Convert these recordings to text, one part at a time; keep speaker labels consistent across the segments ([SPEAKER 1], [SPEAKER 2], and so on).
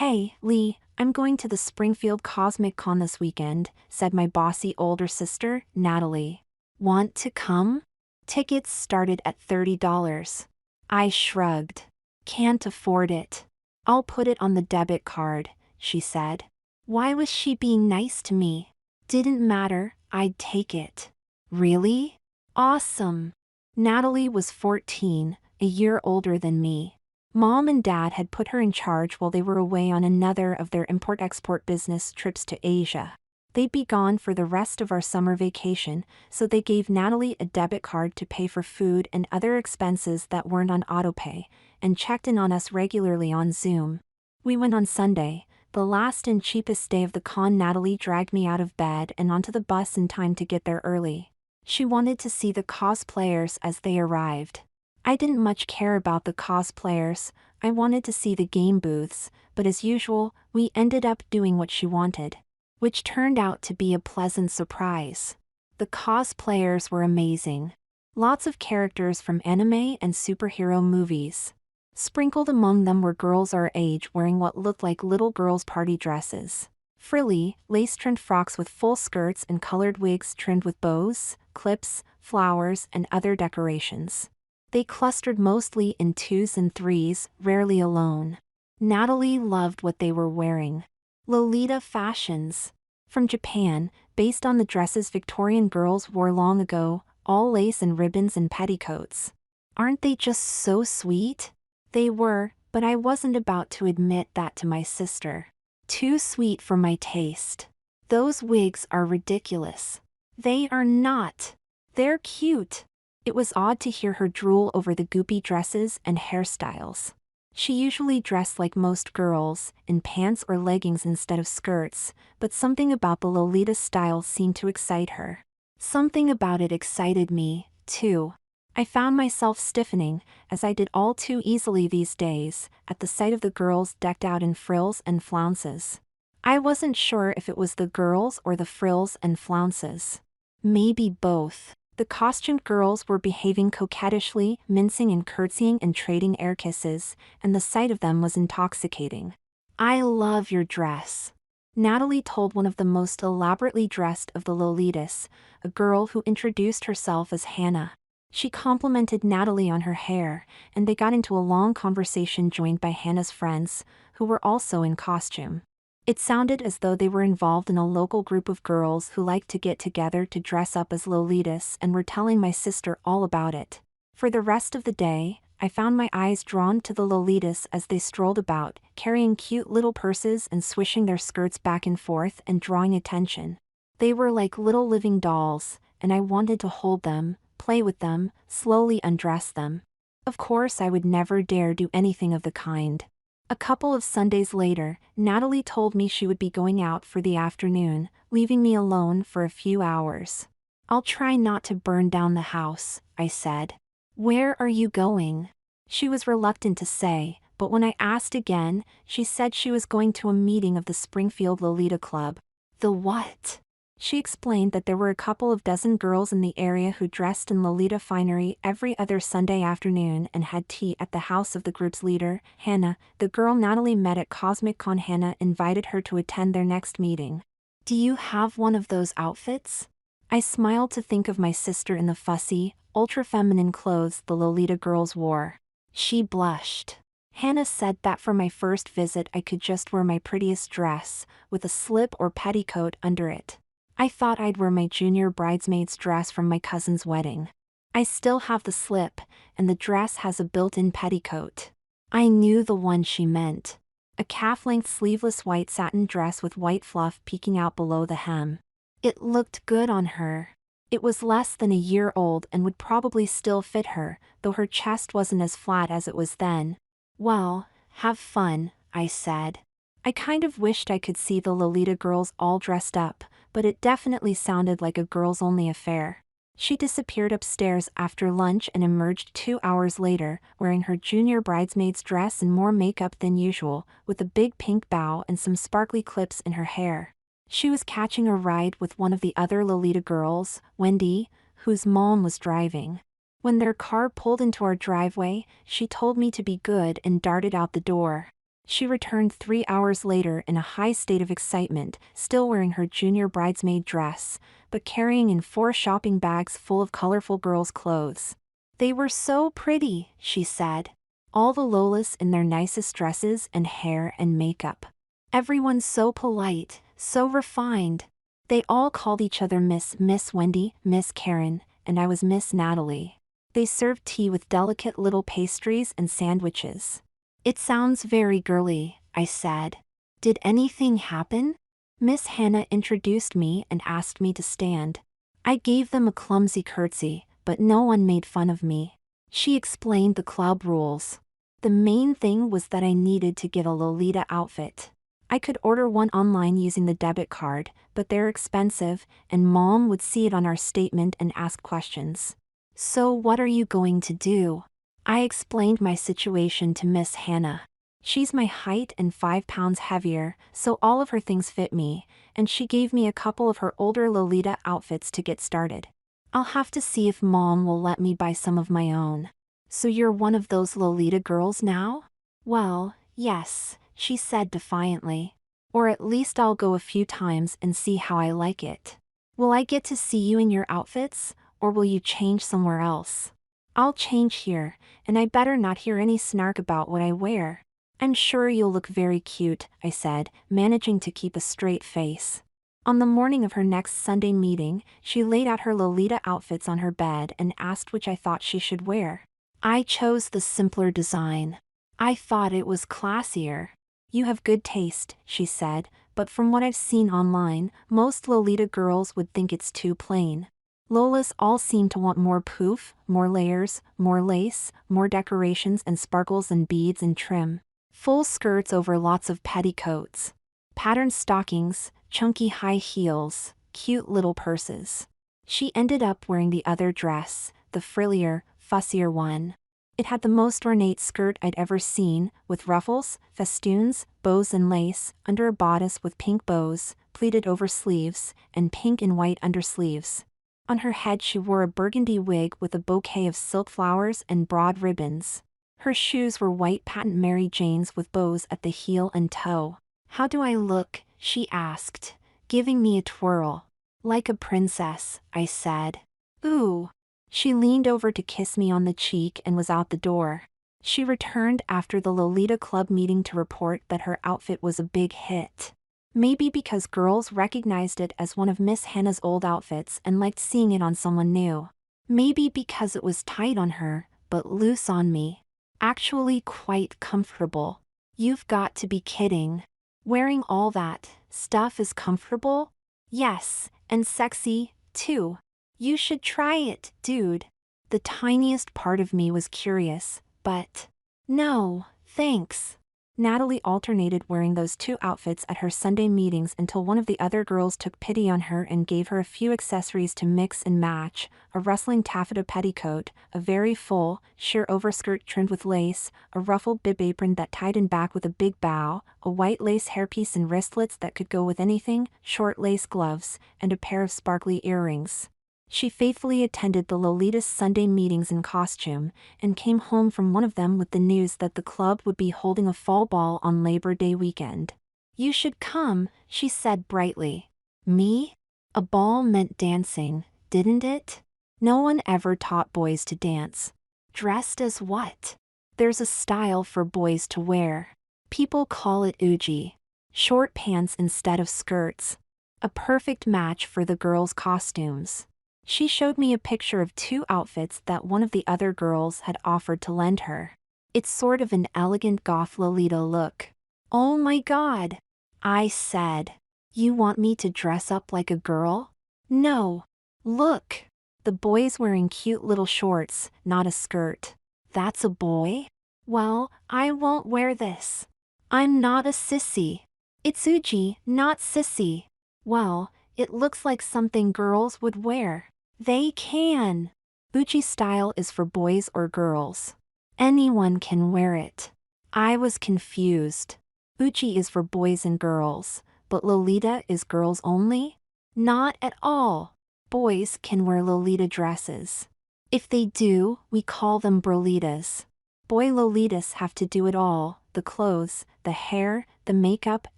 [SPEAKER 1] Hey, Lee, I'm going to the Springfield Cosmic Con this weekend, said my bossy older sister, Natalie. Want to come? Tickets started at $30. I shrugged. Can't afford it. I'll put it on the debit card, she said. Why was she being nice to me? Didn't matter, I'd take it. Really? Awesome. Natalie was 14, a year older than me. Mom and Dad had put her in charge while they were away on another of their import-export business trips to Asia. They'd be gone for the rest of our summer vacation, so they gave Natalie a debit card to pay for food and other expenses that weren't on autopay, and checked in on us regularly on Zoom. We went on Sunday, the last and cheapest day of the con. Natalie dragged me out of bed and onto the bus in time to get there early. She wanted to see the cosplayers as they arrived. I didn't much care about the cosplayers, I wanted to see the game booths, but as usual, we ended up doing what she wanted. Which turned out to be a pleasant surprise. The cosplayers were amazing. Lots of characters from anime and superhero movies. Sprinkled among them were girls our age wearing what looked like little girls' party dresses. Frilly, lace-trimmed frocks with full skirts and colored wigs trimmed with bows, clips, flowers, and other decorations. They clustered mostly in twos and threes, rarely alone. Natalie loved what they were wearing. Lolita fashions. From Japan, based on the dresses Victorian girls wore long ago, all lace and ribbons and petticoats. Aren't they just so sweet? They were, but I wasn't about to admit that to my sister. Too sweet for my taste. Those wigs are ridiculous. They are not. They're cute. It was odd to hear her drool over the goopy dresses and hairstyles. She usually dressed like most girls, in pants or leggings instead of skirts, but something about the Lolita style seemed to excite her. Something about it excited me, too. I found myself stiffening, as I did all too easily these days, at the sight of the girls decked out in frills and flounces. I wasn't sure if it was the girls or the frills and flounces. Maybe both. The costumed girls were behaving coquettishly, mincing and curtsying and trading air kisses, and the sight of them was intoxicating. I love your dress, Natalie told one of the most elaborately dressed of the Lolitas, a girl who introduced herself as Hannah. She complimented Natalie on her hair, and they got into a long conversation joined by Hannah's friends, who were also in costume. It sounded as though they were involved in a local group of girls who liked to get together to dress up as Lolitas and were telling my sister all about it. For the rest of the day, I found my eyes drawn to the Lolitas as they strolled about, carrying cute little purses and swishing their skirts back and forth and drawing attention. They were like little living dolls, and I wanted to hold them, play with them, slowly undress them. Of course, I would never dare do anything of the kind. A couple of Sundays later, Natalie told me she would be going out for the afternoon, leaving me alone for a few hours. I'll try not to burn down the house, I said. Where are you going? She was reluctant to say, but when I asked again, she said she was going to a meeting of the Springfield Lolita Club. The what? She explained that there were a couple of dozen girls in the area who dressed in Lolita finery every other Sunday afternoon and had tea at the house of the group's leader, Hannah, the girl Natalie met at Cosmic Con. Hannah invited her to attend their next meeting. Do you have one of those outfits? I smiled to think of my sister in the fussy, ultra-feminine clothes the Lolita girls wore. She blushed. Hannah said that for my first visit I could just wear my prettiest dress, with a slip or petticoat under it. I thought I'd wear my junior bridesmaid's dress from my cousin's wedding. I still have the slip, and the dress has a built-in petticoat. I knew the one she meant. A calf-length sleeveless white satin dress with white fluff peeking out below the hem. It looked good on her. It was less than a year old and would probably still fit her, though her chest wasn't as flat as it was then. Well, have fun, I said. I kind of wished I could see the Lolita girls all dressed up, but it definitely sounded like a girls-only affair. She disappeared upstairs after lunch and emerged 2 hours later, wearing her junior bridesmaid's dress and more makeup than usual, with a big pink bow and some sparkly clips in her hair. She was catching a ride with one of the other Lolita girls, Wendy, whose mom was driving. When their car pulled into our driveway, she told me to be good and darted out the door. She returned 3 hours later in a high state of excitement, still wearing her junior bridesmaid dress, but carrying in 4 shopping bags full of colorful girls' clothes. They were so pretty, she said. All the Lolas in their nicest dresses and hair and makeup. Everyone so polite, so refined. They all called each other Miss Wendy, Miss Karen, and I was Miss Natalie. They served tea with delicate little pastries and sandwiches. It sounds very girly, I said. Did anything happen? Miss Hannah introduced me and asked me to stand. I gave them a clumsy curtsy, but no one made fun of me. She explained the club rules. The main thing was that I needed to get a Lolita outfit. I could order one online using the debit card, but they're expensive, and Mom would see it on our statement and ask questions. So what are you going to do? I explained my situation to Miss Hannah. She's my height and 5 pounds heavier, so all of her things fit me, and she gave me a couple of her older Lolita outfits to get started. I'll have to see if Mom will let me buy some of my own. So you're one of those Lolita girls now? Well, yes, she said defiantly. Or at least I'll go a few times and see how I like it. Will I get to see you in your outfits, or will you change somewhere else? I'll change here, and I better not hear any snark about what I wear. I'm sure you'll look very cute, I said, managing to keep a straight face. On the morning of her next Sunday meeting, she laid out her Lolita outfits on her bed and asked which I thought she should wear. I chose the simpler design. I thought it was classier. You have good taste, she said, but from what I've seen online, most Lolita girls would think it's too plain. Lolas all seem to want more poof, more layers, more lace, more decorations and sparkles and beads and trim. Full skirts over lots of petticoats. Patterned stockings, chunky high heels, cute little purses. She ended up wearing the other dress, the frillier, fussier one. It had the most ornate skirt I'd ever seen, with ruffles, festoons, bows and lace, under a bodice with pink bows, pleated over sleeves, and pink and white undersleeves. On her head she wore a burgundy wig with a bouquet of silk flowers and broad ribbons. Her shoes were white patent Mary Janes with bows at the heel and toe. How do I look? She asked, giving me a twirl. Like a princess, I said. Ooh. She leaned over to kiss me on the cheek and was out the door. She returned after the Lolita Club meeting to report that her outfit was a big hit. Maybe because girls recognized it as one of Miss Hannah's old outfits and liked seeing it on someone new. Maybe because it was tight on her, but loose on me. Actually quite comfortable. You've got to be kidding. Wearing all that stuff is comfortable? Yes, and sexy, too. You should try it, dude. The tiniest part of me was curious, but no, thanks. Natalie alternated wearing those 2 outfits at her Sunday meetings until one of the other girls took pity on her and gave her a few accessories to mix and match: a rustling taffeta petticoat, a very full, sheer overskirt trimmed with lace, a ruffled bib apron that tied in back with a big bow, a white lace hairpiece and wristlets that could go with anything, short lace gloves, and a pair of sparkly earrings. She faithfully attended the Lolita's Sunday meetings in costume, and came home from one of them with the news that the club would be holding a fall ball on Labor Day weekend. You should come, she said brightly. Me? A ball meant dancing, didn't it? No one ever taught boys to dance. Dressed as what? There's a style for boys to wear. People call it uji. Short pants instead of skirts. A perfect match for the girls' costumes. She showed me a picture of 2 outfits that one of the other girls had offered to lend her. It's sort of an elegant goth Lolita look. Oh my god, I said. You want me to dress up like a girl? No. Look. The boy's wearing cute little shorts, not a skirt. That's a boy? Well, I won't wear this. I'm not a sissy. It's Uji, not sissy. Well, it looks like something girls would wear. They can. Uji style is for boys or girls. Anyone can wear it. I was confused. Uji is for boys and girls, but Lolita is girls only? Not at all. Boys can wear Lolita dresses. If they do, we call them brolitas. Boy Lolitas have to do it all, the clothes, the hair, the makeup,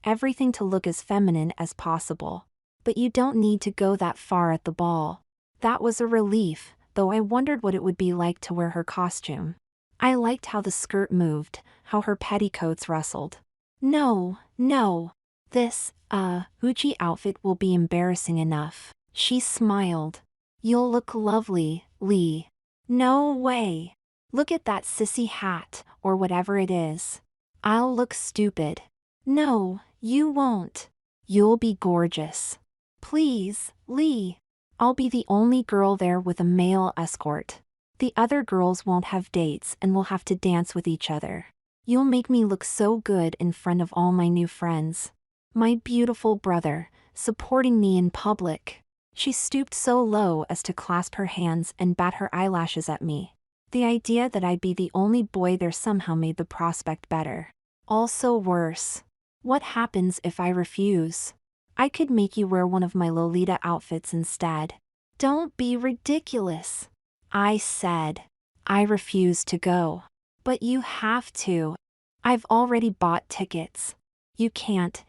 [SPEAKER 1] everything to look as feminine as possible. But you don't need to go that far at the ball. That was a relief, though I wondered what it would be like to wear her costume. I liked how the skirt moved, how her petticoats rustled. No, no. This, Gucci outfit will be embarrassing enough. She smiled. You'll look lovely, Lee. No way. Look at that sissy hat, or whatever it is. I'll look stupid. No, you won't. You'll be gorgeous. Please, Lee. I'll be the only girl there with a male escort. The other girls won't have dates and will have to dance with each other. You'll make me look so good in front of all my new friends. My beautiful brother, supporting me in public. She stooped so low as to clasp her hands and bat her eyelashes at me. The idea that I'd be the only boy there somehow made the prospect better. Also worse. What happens if I refuse? I could make you wear one of my Lolita outfits instead. Don't be ridiculous. I said. I refuse to go. But you have to. I've already bought tickets. You can't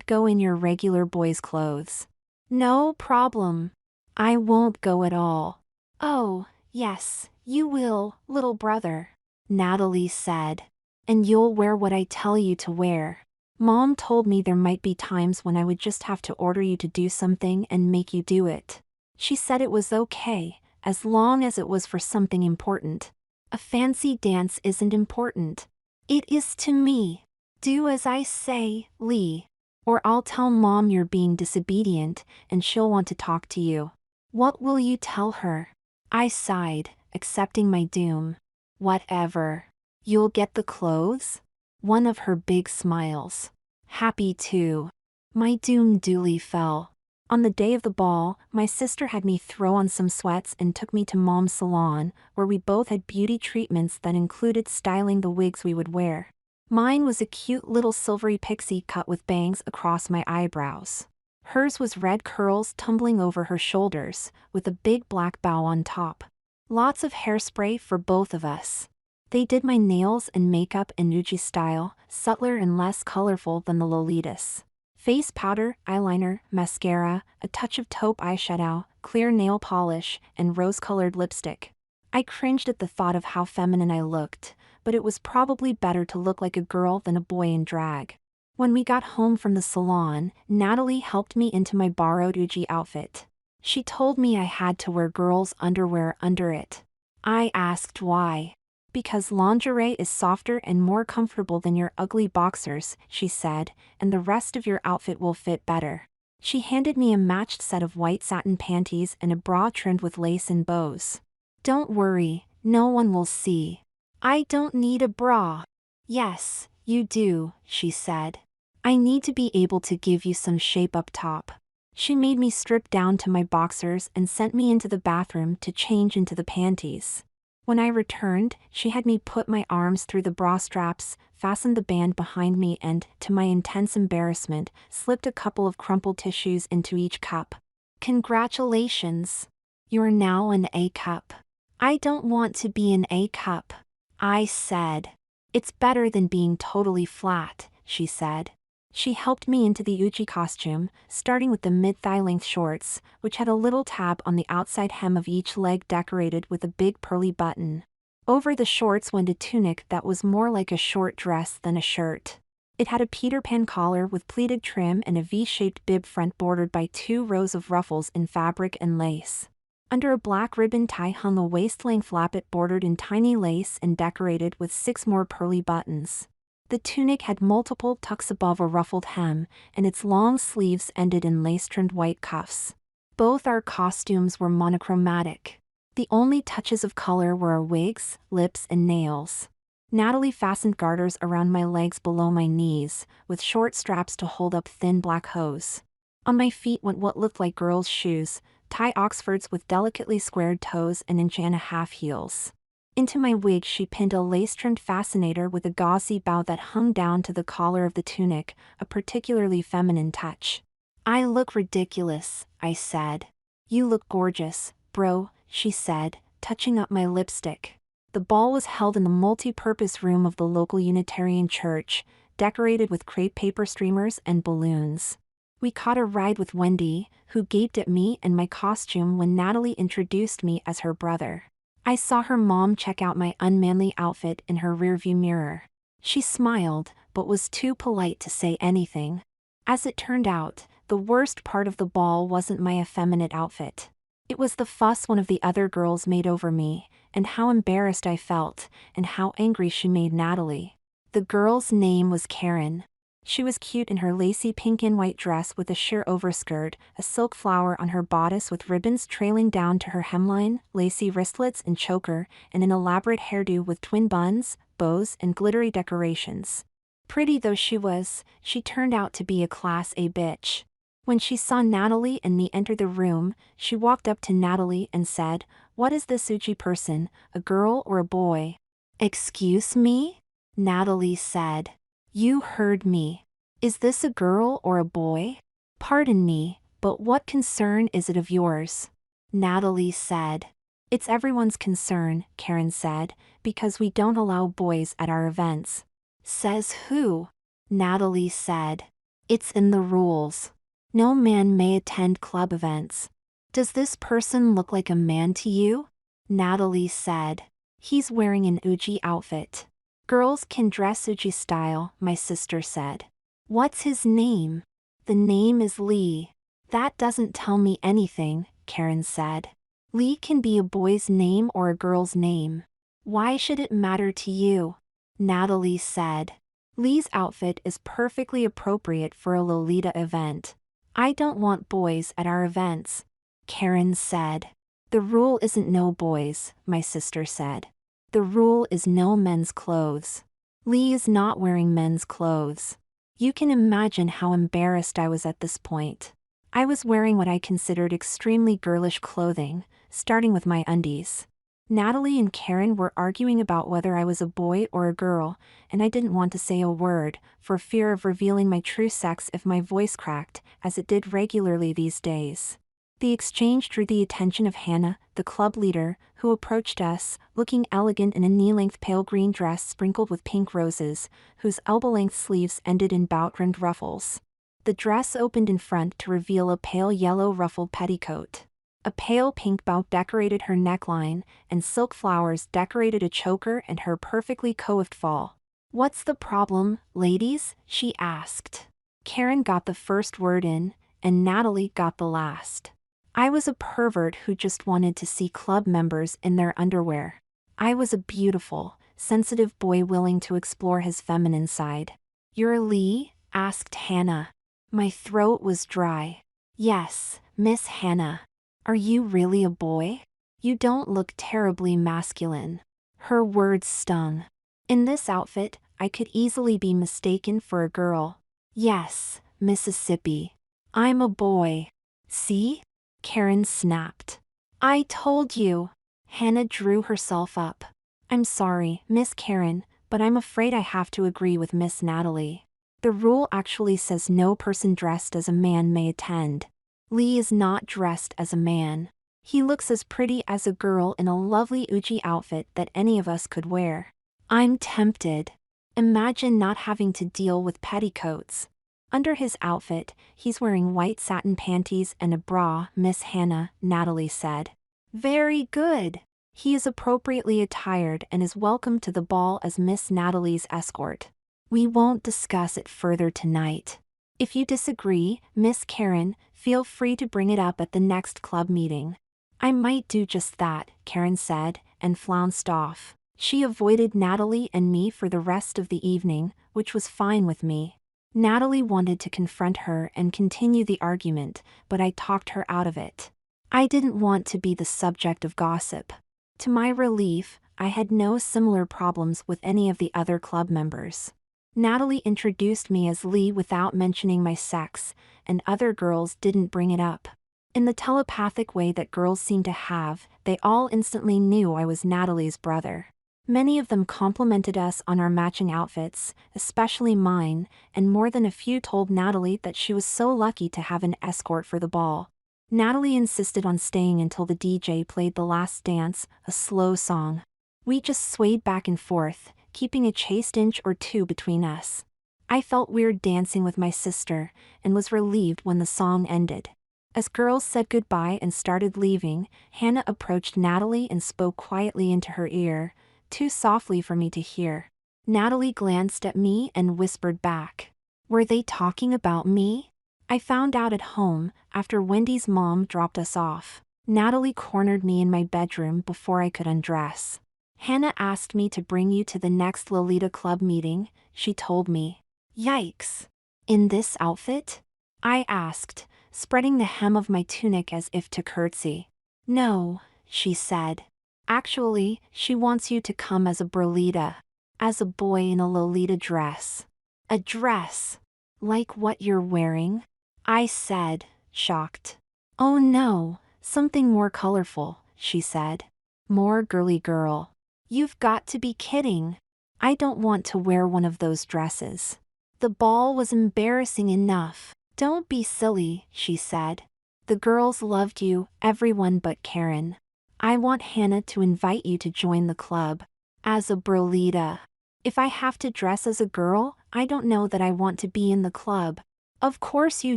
[SPEAKER 1] go in your regular boy's clothes. No problem. I won't go at all. Oh, yes, you will, little brother, Natalie said. And you'll wear what I tell you to wear. Mom told me there might be times when I would just have to order you to do something and make you do it. She said it was okay, as long as it was for something important. A fancy dance isn't important. It is to me. Do as I say, Lee. Or I'll tell Mom you're being disobedient, and she'll want to talk to you. What will you tell her? I sighed, accepting my doom. Whatever. You'll get the clothes? One of her big smiles. Happy too. My doom duly fell. On the day of the ball, my sister had me throw on some sweats and took me to Mom's salon, where we both had beauty treatments that included styling the wigs we would wear. Mine was a cute little silvery pixie cut with bangs across my eyebrows. Hers was red curls tumbling over her shoulders, with a big black bow on top. Lots of hairspray for both of us. They did my nails and makeup in Nuji style, subtler and less colorful than the Lolitas. Face powder, eyeliner, mascara, a touch of taupe eyeshadow, clear nail polish, and rose-colored lipstick. I cringed at the thought of how feminine I looked, but it was probably better to look like a girl than a boy in drag. When we got home from the salon, Natalie helped me into my borrowed Uji outfit. She told me I had to wear girls' underwear under it. I asked why. Because lingerie is softer and more comfortable than your ugly boxers, she said, and the rest of your outfit will fit better. She handed me a matched set of white satin panties and a bra trimmed with lace and bows. Don't worry, no one will see. I don't need a bra. Yes, you do, she said. I need to be able to give you some shape up top. She made me strip down to my boxers and sent me into the bathroom to change into the panties. When I returned, she had me put my arms through the bra straps, fastened the band behind me and, to my intense embarrassment, slipped a couple of crumpled tissues into each cup. Congratulations! You're now an A cup. I don't want to be an A cup, I said. It's better than being totally flat, she said. She helped me into the Uchi costume, starting with the mid-thigh length shorts, which had a little tab on the outside hem of each leg decorated with a big pearly button. Over the shorts went a tunic that was more like a short dress than a shirt. It had a Peter Pan collar with pleated trim and a V-shaped bib front bordered by 2 rows of ruffles in fabric and lace. Under a black ribbon tie hung a waist-length lappet bordered in tiny lace and decorated with 6 more pearly buttons. The tunic had multiple tucks above a ruffled hem, and its long sleeves ended in lace-trimmed white cuffs. Both our costumes were monochromatic. The only touches of color were our wigs, lips, and nails. Natalie fastened garters around my legs below my knees, with short straps to hold up thin black hose. On my feet went what looked like girls' shoes, tie Oxfords with delicately squared toes and 1.5-inch heels. Into my wig she pinned a lace-trimmed fascinator with a gauzy bow that hung down to the collar of the tunic, a particularly feminine touch. I look ridiculous, I said. You look gorgeous, bro, she said, touching up my lipstick. The ball was held in the multi-purpose room of the local Unitarian church, decorated with crepe paper streamers and balloons. We caught a ride with Wendy, who gaped at me and my costume when Natalie introduced me as her brother. I saw her mom check out my unmanly outfit in her rearview mirror. She smiled, but was too polite to say anything. As it turned out, the worst part of the ball wasn't my effeminate outfit. It was the fuss one of the other girls made over me, and how embarrassed I felt, and how angry she made Natalie. The girl's name was Karen. She was cute in her lacy pink and white dress with a sheer overskirt, a silk flower on her bodice with ribbons trailing down to her hemline, lacy wristlets and choker, and an elaborate hairdo with twin buns, bows, and glittery decorations. Pretty though she was, she turned out to be a Class A bitch. When she saw Natalie and me enter the room, she walked up to Natalie and said, "What is this Uchi person, a girl or a boy?" "Excuse me?" Natalie said. "You heard me. Is this a girl or a boy?" "Pardon me, but what concern is it of yours?" Natalie said. "It's everyone's concern," Karen said, "because we don't allow boys at our events." "Says who?" Natalie said. "It's in the rules. No man may attend club events." "Does this person look like a man to you?" Natalie said. "He's wearing an Uji outfit." "Girls can dress Uji style," my sister said. "What's his name?" "The name is Lee." "That doesn't tell me anything," Karen said. "Lee can be a boy's name or a girl's name. Why should it matter to you?" Natalie said. "Lee's outfit is perfectly appropriate for a Lolita event. I don't want boys at our events." Karen said. "The rule isn't no boys," my sister said. "The rule is no men's clothes. Lee is not wearing men's clothes." You can imagine how embarrassed I was at this point. I was wearing what I considered extremely girlish clothing, starting with my undies. Natalie and Karen were arguing about whether I was a boy or a girl, and I didn't want to say a word, for fear of revealing my true sex if my voice cracked, as it did regularly these days. The exchange drew the attention of Hannah, the club leader, who approached us, looking elegant in a knee-length pale green dress sprinkled with pink roses, whose elbow-length sleeves ended in bout-rimmed ruffles. The dress opened in front to reveal a pale yellow ruffled petticoat. A pale pink bow decorated her neckline, and silk flowers decorated a choker and her perfectly coiffed fall. "What's the problem, ladies?" she asked. Karen got the first word in, and Natalie got the last. I was a pervert who just wanted to see club members in their underwear. I was a beautiful, sensitive boy willing to explore his feminine side. "You're Lee?" asked Hannah. My throat was dry. "Yes, Miss Hannah." "Are you really a boy? You don't look terribly masculine." Her words stung. In this outfit, I could easily be mistaken for a girl. "Yes, Mississippi. I'm a boy." "See?" Karen snapped. "I told you." Hannah drew herself up. "I'm sorry, Miss Karen, but I'm afraid I have to agree with Miss Natalie. The rule actually says no person dressed as a man may attend. Lee is not dressed as a man. He looks as pretty as a girl in a lovely Uji outfit that any of us could wear. I'm tempted. Imagine not having to deal with petticoats. Under his outfit, he's wearing white satin panties and a bra," Miss Hannah, Natalie said. "Very good. He is appropriately attired and is welcome to the ball as Miss Natalie's escort. We won't discuss it further tonight. If you disagree, Miss Karen, feel free to bring it up at the next club meeting." "I might do just that," Karen said, and flounced off. She avoided Natalie and me for the rest of the evening, which was fine with me. Natalie wanted to confront her and continue the argument, but I talked her out of it. I didn't want to be the subject of gossip. To my relief, I had no similar problems with any of the other club members. Natalie introduced me as Lee without mentioning my sex, and other girls didn't bring it up. In the telepathic way that girls seem to have, they all instantly knew I was Natalie's brother. Many of them complimented us on our matching outfits, especially mine, and more than a few told Natalie that she was so lucky to have an escort for the ball. Natalie insisted on staying until the DJ played The Last Dance, a slow song. We just swayed back and forth, keeping a chaste inch or two between us. I felt weird dancing with my sister, and was relieved when the song ended. As girls said goodbye and started leaving, Hannah approached Natalie and spoke quietly into her ear, too softly for me to hear. Natalie glanced at me and whispered back, "Were they talking about me?" I found out at home, after Wendy's mom dropped us off. Natalie cornered me in my bedroom before I could undress. "Hannah asked me to bring you to the next Lolita Club meeting," she told me. Yikes! In this outfit? I asked, spreading the hem of my tunic as if to curtsy. "No," she said. "Actually, she wants you to come as a Brolita. As a boy in a Lolita dress." "A dress? Like what you're wearing?" I said, shocked. "Oh no, something more colorful," she said. "More girly girl." "You've got to be kidding. I don't want to wear one of those dresses. The ball was embarrassing enough." "Don't be silly," she said. "The girls loved you, everyone but Karen. I want Hannah to invite you to join the club. As a Brolita. If I have to dress as a girl, I don't know that I want to be in the club." "Of course you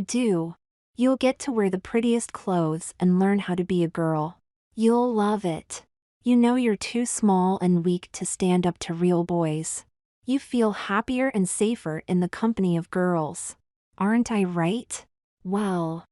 [SPEAKER 1] do. You'll get to wear the prettiest clothes and learn how to be a girl. You'll love it. You know you're too small and weak to stand up to real boys. You feel happier and safer in the company of girls. Aren't I right?" Well,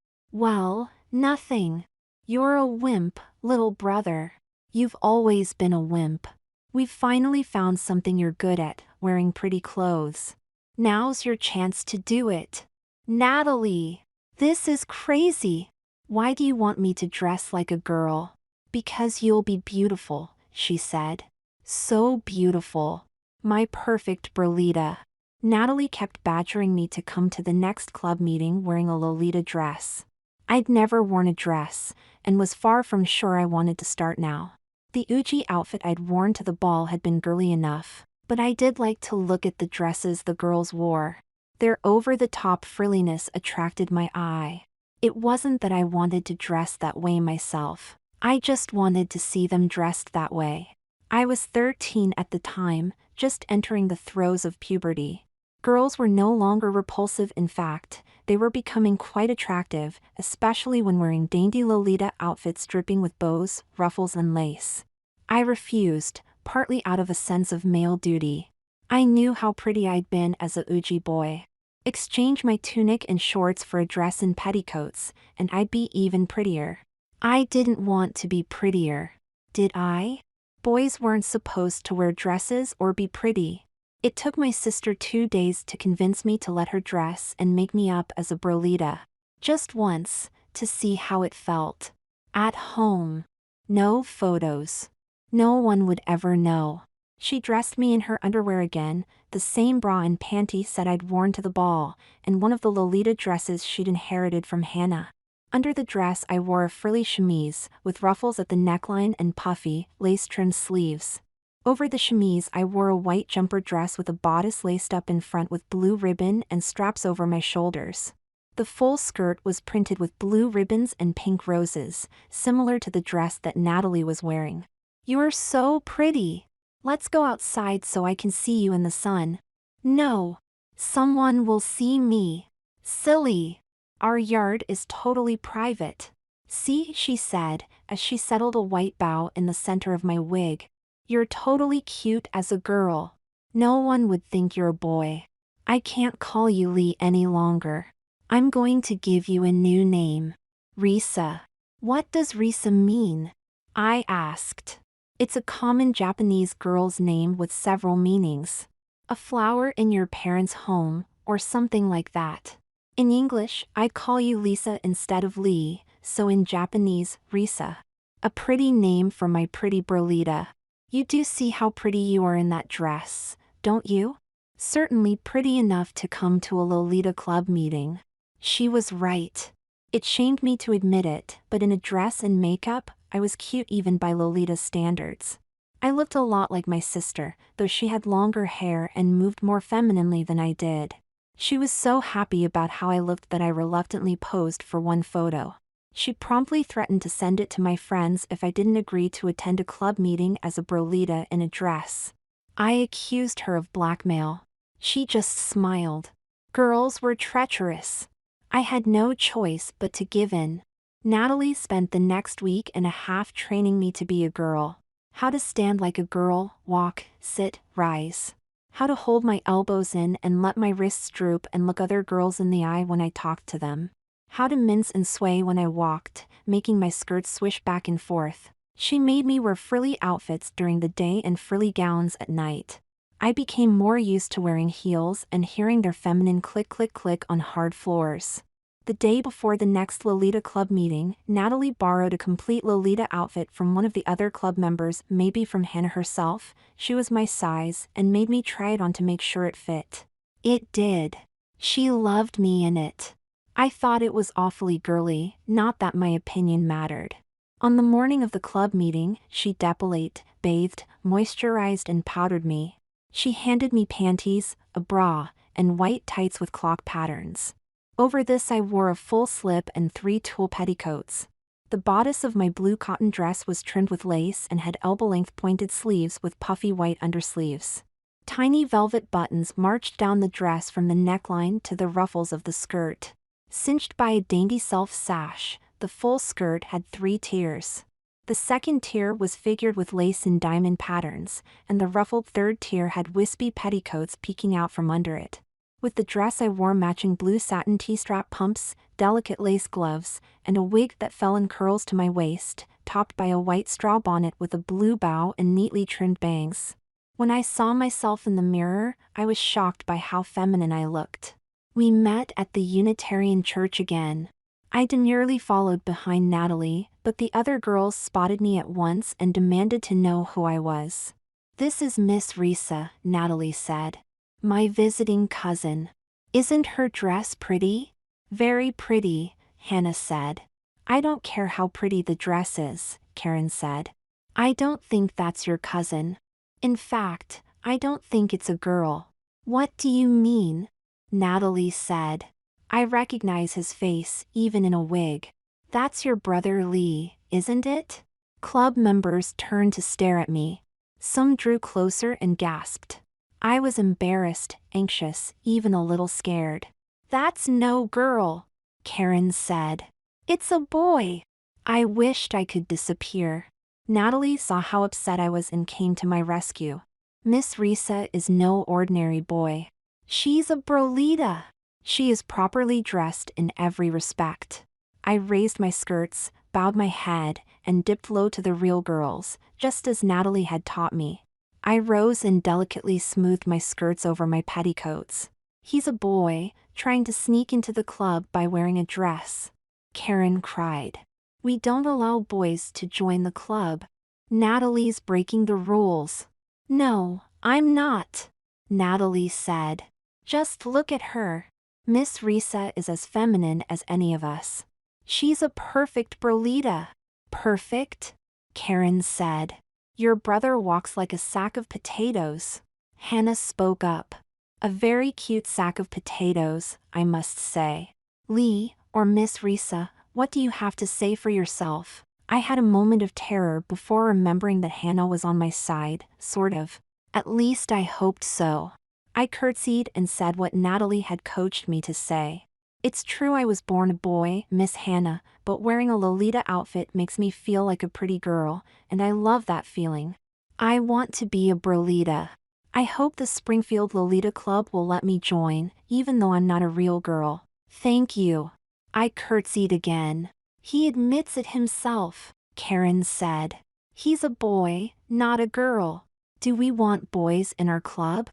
[SPEAKER 1] nothing. You're a wimp, little brother. You've always been a wimp. We've finally found something you're good at, wearing pretty clothes. Now's your chance to do it." "Natalie, this is crazy. Why do you want me to dress like a girl?" "Because you'll be beautiful," she said. "So beautiful. My perfect Brolita." Natalie kept badgering me to come to the next club meeting wearing a Lolita dress. I'd never worn a dress, and was far from sure I wanted to start now. The Uji outfit I'd worn to the ball had been girly enough, but I did like to look at the dresses the girls wore. Their over-the-top frilliness attracted my eye. It wasn't that I wanted to dress that way myself. I just wanted to see them dressed that way. I was 13 at the time, just entering the throes of puberty. Girls were no longer repulsive. In fact, they were becoming quite attractive, especially when wearing dainty Lolita outfits dripping with bows, ruffles and lace. I refused, partly out of a sense of male duty. I knew how pretty I'd been as a Uji boy. Exchange my tunic and shorts for a dress and petticoats, and I'd be even prettier. I didn't want to be prettier. Did I? Boys weren't supposed to wear dresses or be pretty. It took my sister 2 days to convince me to let her dress and make me up as a Brolita. Just once, to see how it felt. At home. No photos. No one would ever know. She dressed me in her underwear again, the same bra and panty set I'd worn to the ball, and one of the Lolita dresses she'd inherited from Hannah. Under the dress I wore a frilly chemise, with ruffles at the neckline and puffy, lace-trimmed sleeves. Over the chemise I wore a white jumper dress with a bodice laced up in front with blue ribbon and straps over my shoulders. The full skirt was printed with blue ribbons and pink roses, similar to the dress that Natalie was wearing. "You're so pretty. Let's go outside so I can see you in the sun." "No. Someone will see me." "Silly. Our yard is totally private." "See," she said, as she settled a white bow in the center of my wig. "You're totally cute as a girl. No one would think you're a boy. I can't call you Lee any longer. I'm going to give you a new name. Risa." "What does Risa mean?" I asked. "It's a common Japanese girl's name with several meanings. A flower in your parents' home, or something like that. In English, I call you Lisa instead of Lee, so in Japanese, Risa. A pretty name for my pretty Brolita. You do see how pretty you are in that dress, don't you? Certainly pretty enough to come to a Lolita Club meeting." She was right. It shamed me to admit it, but in a dress and makeup, I was cute even by Lolita standards. I looked a lot like my sister, though she had longer hair and moved more femininely than I did. She was so happy about how I looked that I reluctantly posed for one photo. She promptly threatened to send it to my friends if I didn't agree to attend a club meeting as a brolita in a dress. I accused her of blackmail. She just smiled. Girls were treacherous. I had no choice but to give in. Natalie spent the next week and a half training me to be a girl. How to stand like a girl, walk, sit, rise. How to hold my elbows in and let my wrists droop and look other girls in the eye when I talked to them. How to mince and sway when I walked, making my skirts swish back and forth. She made me wear frilly outfits during the day and frilly gowns at night. I became more used to wearing heels and hearing their feminine click click click on hard floors. The day before the next Lolita Club meeting, Natalie borrowed a complete Lolita outfit from one of the other club members, maybe from Hannah herself. She was my size, and made me try it on to make sure it fit. It did. She loved me in it. I thought it was awfully girly, not that my opinion mattered. On the morning of the club meeting, she depilate, bathed, moisturized and powdered me. She handed me panties, a bra, and white tights with clock patterns. Over this I wore a full slip and 3 tulle petticoats. The bodice of my blue cotton dress was trimmed with lace and had elbow-length pointed sleeves with puffy white undersleeves. Tiny velvet buttons marched down the dress from the neckline to the ruffles of the skirt. Cinched by a dainty self sash, the full skirt had 3 tiers. The second tier was figured with lace and diamond patterns, and the ruffled third tier had wispy petticoats peeking out from under it. With the dress I wore matching blue satin T-strap pumps, delicate lace gloves, and a wig that fell in curls to my waist, topped by a white straw bonnet with a blue bow and neatly trimmed bangs. When I saw myself in the mirror, I was shocked by how feminine I looked. We met at the Unitarian Church again. I demurely followed behind Natalie, but the other girls spotted me at once and demanded to know who I was. "This is Miss Risa," Natalie said. "My visiting cousin. Isn't her dress pretty?" "Very pretty," Hannah said. "I don't care how pretty the dress is," Karen said. "I don't think that's your cousin. In fact, I don't think it's a girl." "What do you mean?" Natalie said. "I recognize his face, even in a wig." "That's your brother Lee, isn't it?" Club members turned to stare at me. Some drew closer and gasped. I was embarrassed, anxious, even a little scared. "That's no girl," Karen said. "It's a boy." I wished I could disappear. Natalie saw how upset I was and came to my rescue. "Miss Risa is no ordinary boy. She's a brolita. She is properly dressed in every respect." I raised my skirts, bowed my head, and dipped low to the real girls, just as Natalie had taught me. I rose and delicately smoothed my skirts over my petticoats. "He's a boy, trying to sneak into the club by wearing a dress," Karen cried. "We don't allow boys to join the club. Natalie's breaking the rules." "No, I'm not," Natalie said. "Just look at her. Miss Risa is as feminine as any of us. She's a perfect brolita." "Perfect?" Karen said. "Your brother walks like a sack of potatoes." Hannah spoke up. "A very cute sack of potatoes, I must say." "Lee, or Miss Risa, what do you have to say for yourself?" I had a moment of terror before remembering that Hannah was on my side, sort of. At least I hoped so. I curtsied and said what Natalie had coached me to say. "It's true I was born a boy, Miss Hannah, but wearing a Lolita outfit makes me feel like a pretty girl, and I love that feeling. I want to be a brolita. I hope the Springfield Lolita Club will let me join, even though I'm not a real girl." "Thank you." I curtsied again. "He admits it himself," Karen said. "He's a boy, not a girl. Do we want boys in our club?"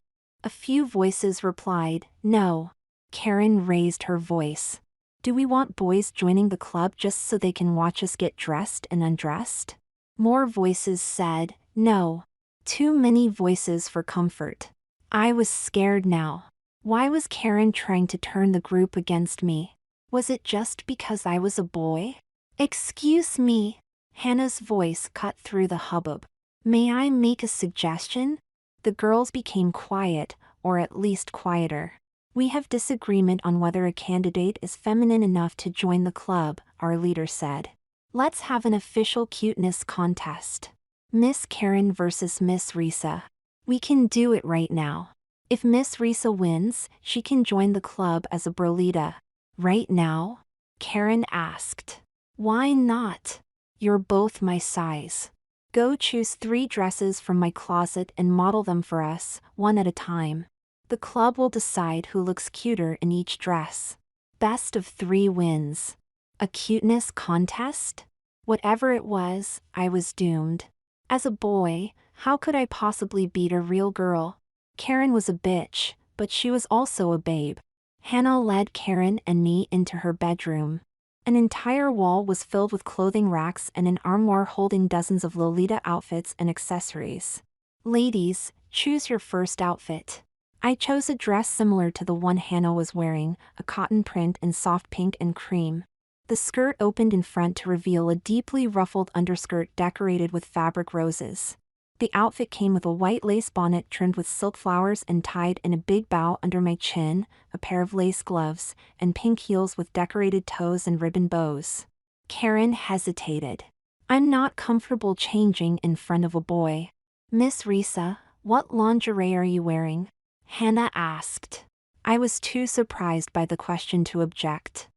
[SPEAKER 1] A few voices replied, "No." Karen raised her voice. "Do we want boys joining the club just so they can watch us get dressed and undressed?" More voices said, "No." Too many voices for comfort. I was scared now. Why was Karen trying to turn the group against me? Was it just because I was a boy? "Excuse me." Hannah's voice cut through the hubbub. "May I make a suggestion?" The girls became quiet, or at least quieter. We have disagreement on whether a candidate is feminine enough to join the club, our leader said. Let's have an official cuteness contest. Miss Karen versus Miss Risa. We can do it right now. If Miss Risa wins, she can join the club as a brolita. Right now? Karen asked. Why not? You're both my size. Go choose 3 dresses from my closet and model them for us, one at a time. The club will decide who looks cuter in each dress. Best of 3 wins. A cuteness contest? Whatever it was, I was doomed. As a boy, how could I possibly beat a real girl? Karen was a bitch, but she was also a babe. Hannah led Karen and me into her bedroom. An entire wall was filled with clothing racks and an armoire holding dozens of Lolita outfits and accessories. Ladies, choose your first outfit. I chose a dress similar to the one Hannah was wearing, a cotton print in soft pink and cream. The skirt opened in front to reveal a deeply ruffled underskirt decorated with fabric roses. The outfit came with a white lace bonnet trimmed with silk flowers and tied in a big bow under my chin, a pair of lace gloves, and pink heels with decorated toes and ribbon bows. Karen hesitated. I'm not comfortable changing in front of a boy. Miss Risa, what lingerie are you wearing? Hannah asked. I was too surprised by the question to object.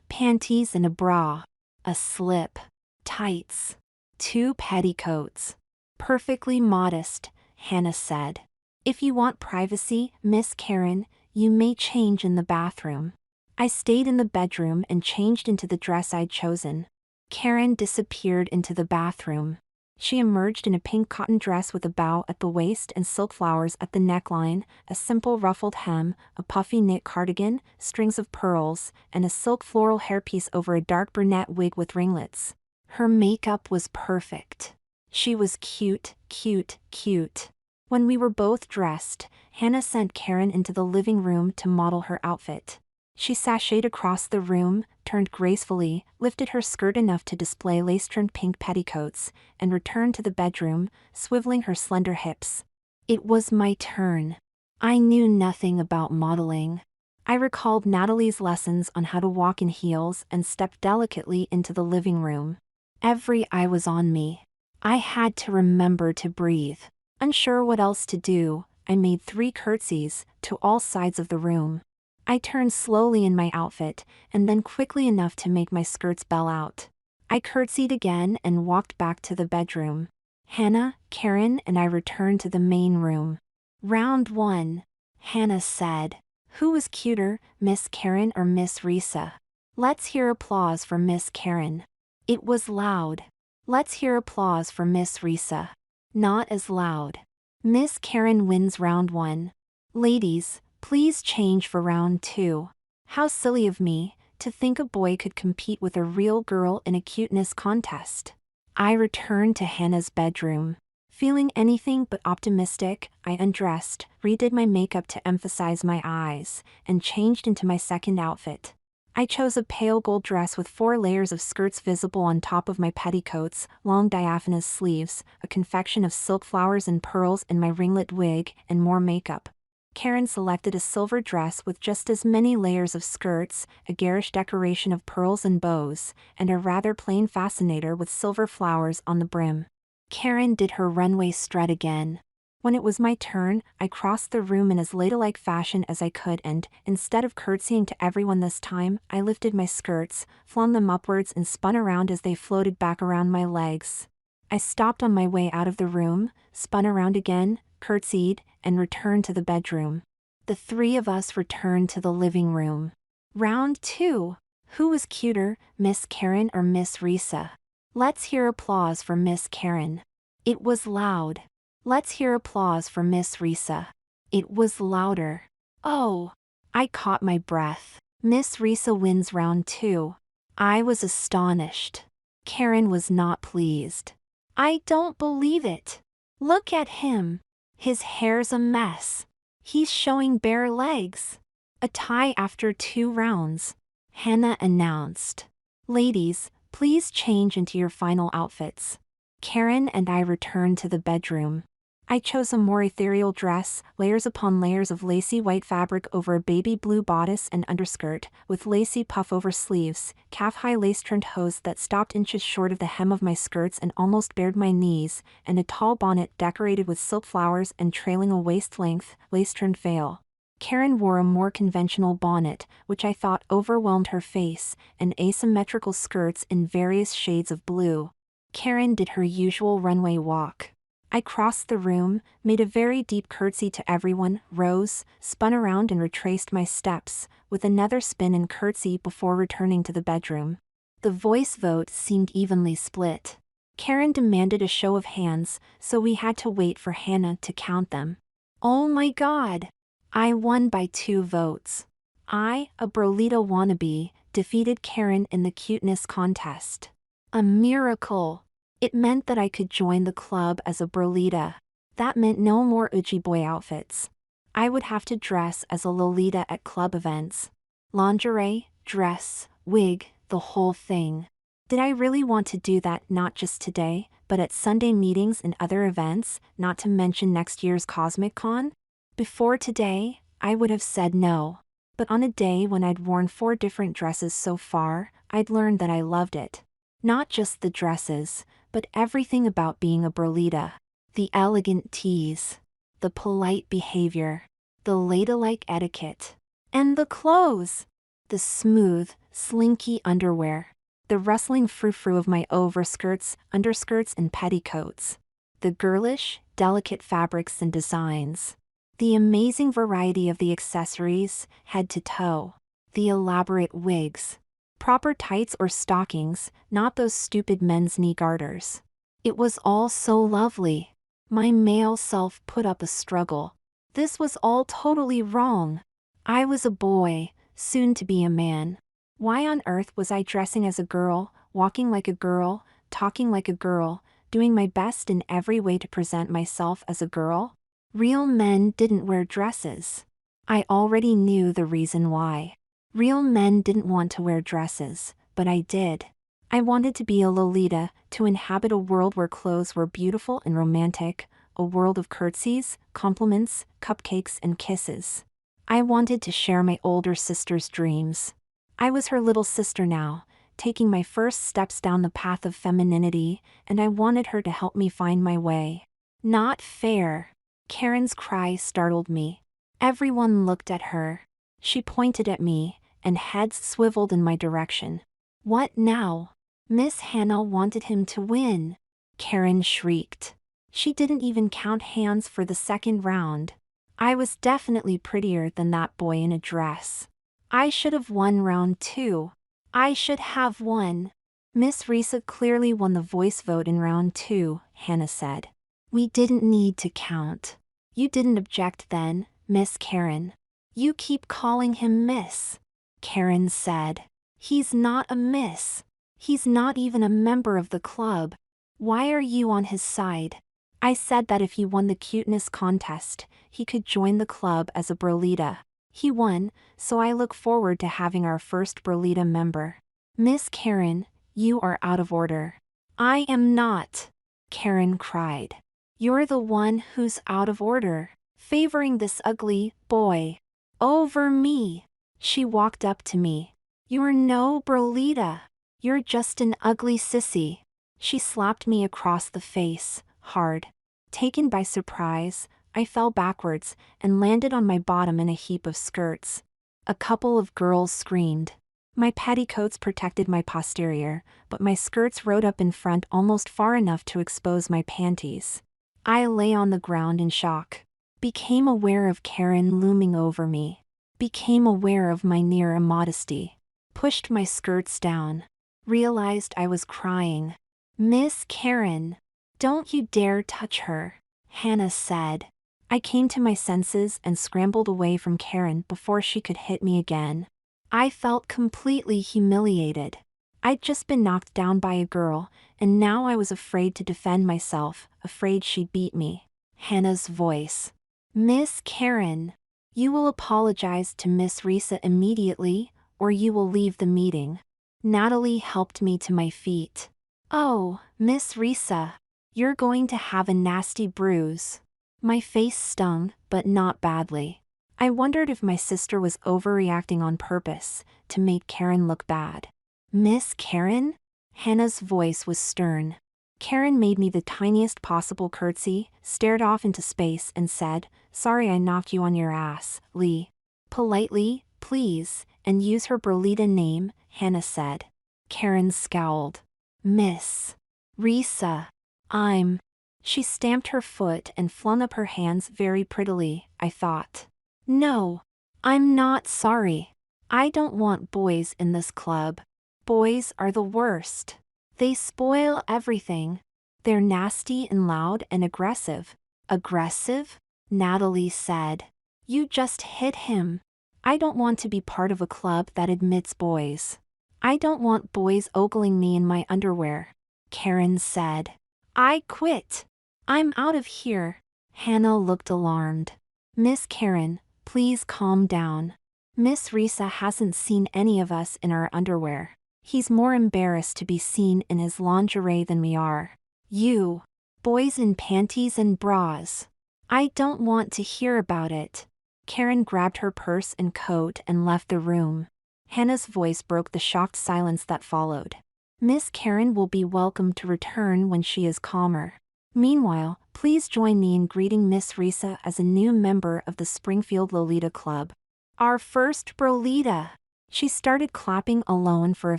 [SPEAKER 1] Panties and a bra. A slip. Tights. 2 petticoats. Perfectly modest, Hannah said. If you want privacy, Miss Karen, you may change in the bathroom. I stayed in the bedroom and changed into the dress I'd chosen. Karen disappeared into the bathroom. She emerged in a pink cotton dress with a bow at the waist and silk flowers at the neckline, a simple ruffled hem, a puffy knit cardigan, strings of pearls, and a silk floral hairpiece over a dark brunette wig with ringlets. Her makeup was perfect. She was cute, cute, cute. When we were both dressed, Hannah sent Karen into the living room to model her outfit. She sashayed across the room, turned gracefully, lifted her skirt enough to display lace-trimmed pink petticoats, and returned to the bedroom, swiveling her slender hips. It was my turn. I knew nothing about modeling. I recalled Natalie's lessons on how to walk in heels and stepped delicately into the living room. Every eye was on me. I had to remember to breathe. Unsure what else to do, I made 3 curtsies to all sides of the room. I turned slowly in my outfit, and then quickly enough to make my skirts bell out. I curtsied again and walked back to the bedroom. Hannah, Karen, and I returned to the main room. Round 1. Hannah said. Who was cuter, Miss Karen or Miss Risa? Let's hear applause for Miss Karen. It was loud. Let's hear applause for Miss Risa. Not as loud. Miss Karen wins round 1. Ladies, please change for round 2. How silly of me, to think a boy could compete with a real girl in a cuteness contest. I returned to Hannah's bedroom. Feeling anything but optimistic, I undressed, redid my makeup to emphasize my eyes, and changed into my second outfit. I chose a pale gold dress with 4 layers of skirts visible on top of my petticoats, long diaphanous sleeves, a confection of silk flowers and pearls in my ringlet wig, and more makeup. Karen selected a silver dress with just as many layers of skirts, a garish decoration of pearls and bows, and a rather plain fascinator with silver flowers on the brim. Karen did her runway strut again. When it was my turn, I crossed the room in as ladylike fashion as I could and, instead of curtsying to everyone this time, I lifted my skirts, flung them upwards and spun around as they floated back around my legs. I stopped on my way out of the room, spun around again, curtsied, and returned to the bedroom. The 3 of us returned to the living room. Round 2. Who was cuter, Miss Karen or Miss Risa? Let's hear applause for Miss Karen. It was loud. Let's hear applause for Miss Risa. It was louder. Oh! I caught my breath. Miss Risa wins round 2. I was astonished. Karen was not pleased. I don't believe it. Look at him. His hair's a mess. He's showing bare legs. A tie after 2 rounds. Hannah announced. Ladies, please change into your final outfits. Karen and I returned to the bedroom. I chose a more ethereal dress, layers upon layers of lacy white fabric over a baby blue bodice and underskirt, with lacy puff-over sleeves, calf-high lace-trimmed hose that stopped inches short of the hem of my skirts and almost bared my knees, and a tall bonnet decorated with silk flowers and trailing a waist-length, lace-trimmed veil. Karen wore a more conventional bonnet, which I thought overwhelmed her face, and asymmetrical skirts in various shades of blue. Karen did her usual runway walk. I crossed the room, made a very deep curtsy to everyone, rose, spun around and retraced my steps, with another spin and curtsy before returning to the bedroom. The voice vote seemed evenly split. Karen demanded a show of hands, so we had to wait for Hannah to count them. Oh my God! I won by 2 votes. I, a Brolita wannabe, defeated Karen in the cuteness contest. A miracle! It meant that I could join the club as a Brolita. That meant no more Ojibwe outfits. I would have to dress as a Lolita at club events. Lingerie, dress, wig, the whole thing. Did I really want to do that not just today, but at Sunday meetings and other events, not to mention next year's Cosmic Con? Before today, I would have said no. But on a day when I'd worn 4 different dresses so far, I'd learned that I loved it. Not just the dresses, but everything about being a Brolita. The elegant tease, the polite behavior, the ladylike etiquette, and the clothes. The smooth, slinky underwear, the rustling frou-frou of my overskirts, underskirts and petticoats, the girlish, delicate fabrics and designs, the amazing variety of the accessories, head to toe, the elaborate wigs, proper tights or stockings, not those stupid men's knee garters. It was all so lovely. My male self put up a struggle. This was all totally wrong. I was a boy, soon to be a man. Why on earth was I dressing as a girl, walking like a girl, talking like a girl, doing my best in every way to present myself as a girl? Real men didn't wear dresses. I already knew the reason why. Real men didn't want to wear dresses, but I did. I wanted to be a Lolita, to inhabit a world where clothes were beautiful and romantic, a world of curtsies, compliments, cupcakes and kisses. I wanted to share my older sister's dreams. I was her little sister now, taking my first steps down the path of femininity, and I wanted her to help me find my way. Not fair. Karen's cry startled me. Everyone looked at her. She pointed at me, and heads swiveled in my direction. What now? Miss Hannah wanted him to win. Karen shrieked. She didn't even count hands for the second round. I was definitely prettier than that boy in a dress. I should have won round 2. I should have won. Miss Risa clearly won the voice vote in round 2, Hannah said. We didn't need to count. You didn't object then, Miss Karen. You keep calling him Miss. Karen said. He's not a miss. He's not even a member of the club. Why are you on his side? I said that if he won the cuteness contest, he could join the club as a Brolita. He won, so I look forward to having our first Brolita member. Miss Karen, you are out of order. I am not. Karen cried. You're the one who's out of order, favoring this ugly boy over me. She walked up to me. You're no Brolita. You're just an ugly sissy. She slapped me across the face, hard. Taken by surprise, I fell backwards and landed on my bottom in a heap of skirts. A couple of girls screamed. My petticoats protected my posterior, but my skirts rode up in front almost far enough to expose my panties. I lay on the ground in shock. Became aware of Karen looming over me. Became aware of my near immodesty. Pushed my skirts down. Realized I was crying. Miss Karen, don't you dare touch her, Hannah said. I came to my senses and scrambled away from Karen before she could hit me again. I felt completely humiliated. I'd just been knocked down by a girl, and now I was afraid to defend myself, afraid she'd beat me. Hannah's voice. Miss Karen, you will apologize to Miss Risa immediately, or you will leave the meeting. Natalie helped me to my feet. Oh, Miss Risa, you're going to have a nasty bruise. My face stung, but not badly. I wondered if my sister was overreacting on purpose to make Karen look bad. Miss Karen? Hannah's voice was stern. Karen made me the tiniest possible curtsy, stared off into space and said, "Sorry I knocked you on your ass, Lee." "Politely, please, and use her Berlita name," Hannah said. Karen scowled. "Miss Risa, I'm..." She stamped her foot and flung up her hands very prettily, I thought. "No, I'm not sorry. I don't want boys in this club. Boys are the worst. They spoil everything. They're nasty and loud and aggressive." "Aggressive?" Natalie said. "You just hit him. I don't want to be part of a club that admits boys. I don't want boys ogling me in my underwear," Karen said. "I quit. I'm out of here." Hannah looked alarmed. "Miss Karen, please calm down. Miss Risa hasn't seen any of us in our underwear. He's more embarrassed to be seen in his lingerie than we are. You, boys in panties and bras. I don't want to hear about it." Karen grabbed her purse and coat and left the room. Hannah's voice broke the shocked silence that followed. "Miss Karen will be welcome to return when she is calmer. Meanwhile, please join me in greeting Miss Risa as a new member of the Springfield Lolita Club. Our first Brolita." She started clapping alone for a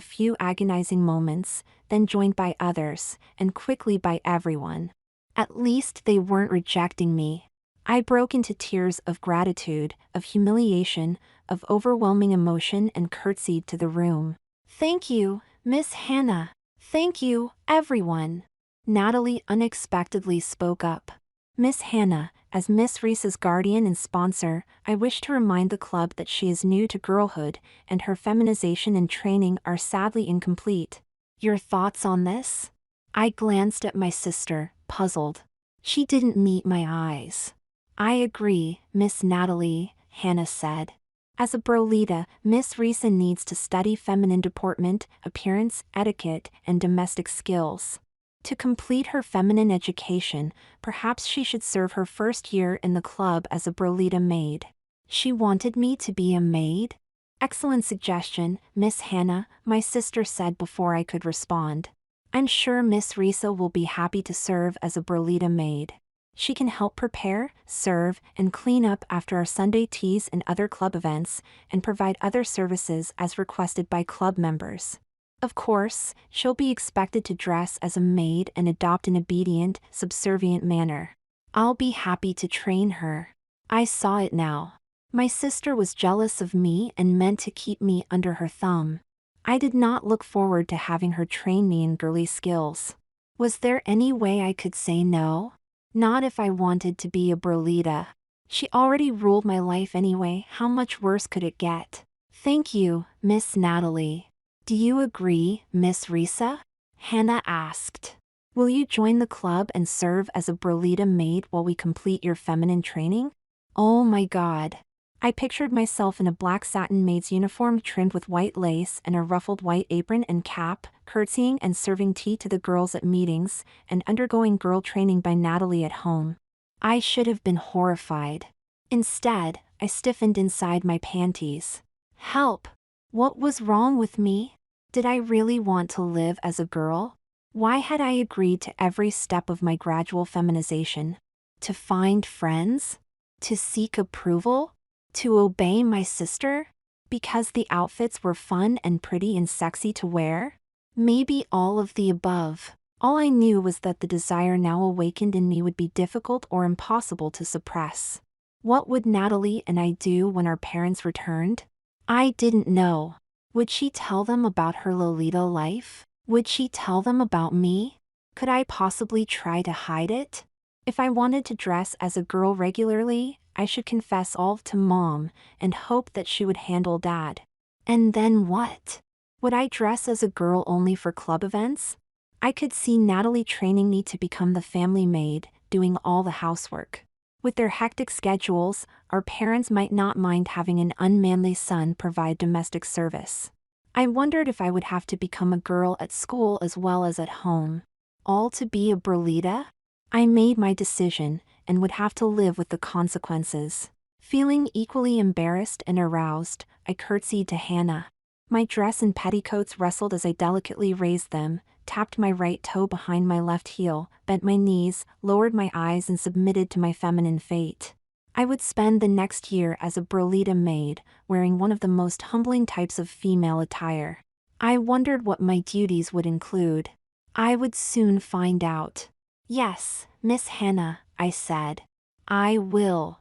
[SPEAKER 1] few agonizing moments, then joined by others, and quickly by everyone. At least they weren't rejecting me. I broke into tears of gratitude, of humiliation, of overwhelming emotion and curtsied to the room. "Thank you, Miss Hannah. Thank you, everyone." Natalie unexpectedly spoke up. "Miss Hannah, as Miss Risa's guardian and sponsor, I wish to remind the club that she is new to girlhood, and her feminization and training are sadly incomplete. Your thoughts on this?" I glanced at my sister, puzzled. She didn't meet my eyes. "I agree, Miss Natalie," Hannah said. "As a Brolita, Miss Risa needs to study feminine deportment, appearance, etiquette, and domestic skills. To complete her feminine education, perhaps she should serve her first year in the club as a Brolita maid." She wanted me to be a maid? "Excellent suggestion, Miss Hannah," my sister said before I could respond. "I'm sure Miss Risa will be happy to serve as a Brolita maid. She can help prepare, serve, and clean up after our Sunday teas and other club events, and provide other services as requested by club members. Of course, she'll be expected to dress as a maid and adopt an obedient, subservient manner. I'll be happy to train her." I saw it now. My sister was jealous of me and meant to keep me under her thumb. I did not look forward to having her train me in girly skills. Was there any way I could say no? Not if I wanted to be a Brolita. She already ruled my life anyway, how much worse could it get? "Thank you, Miss Natalie. Do you agree, Miss Risa?" Hannah asked. "Will you join the club and serve as a Brolita maid while we complete your feminine training?" Oh my God. I pictured myself in a black satin maid's uniform trimmed with white lace and a ruffled white apron and cap, curtsying and serving tea to the girls at meetings, and undergoing girl training by Natalie at home. I should have been horrified. Instead, I stiffened inside my panties. Help! What was wrong with me? Did I really want to live as a girl? Why had I agreed to every step of my gradual feminization? To find friends? To seek approval? To obey my sister? Because the outfits were fun and pretty and sexy to wear? Maybe all of the above. All I knew was that the desire now awakened in me would be difficult or impossible to suppress. What would Natalie and I do when our parents returned? I didn't know. Would she tell them about her Lolita life? Would she tell them about me? Could I possibly try to hide it? If I wanted to dress as a girl regularly, I should confess all to Mom and hope that she would handle Dad. And then what? Would I dress as a girl only for club events? I could see Natalie training me to become the family maid, doing all the housework. With their hectic schedules, our parents might not mind having an unmanly son provide domestic service. I wondered if I would have to become a girl at school as well as at home. All to be a Brolita? I made my decision, and would have to live with the consequences. Feeling equally embarrassed and aroused, I curtsied to Hannah. My dress and petticoats rustled as I delicately raised them, tapped my right toe behind my left heel, bent my knees, lowered my eyes and submitted to my feminine fate. I would spend the next year as a Brolita maid, wearing one of the most humbling types of female attire. I wondered what my duties would include. I would soon find out. "Yes, Miss Hannah," I said. "I will."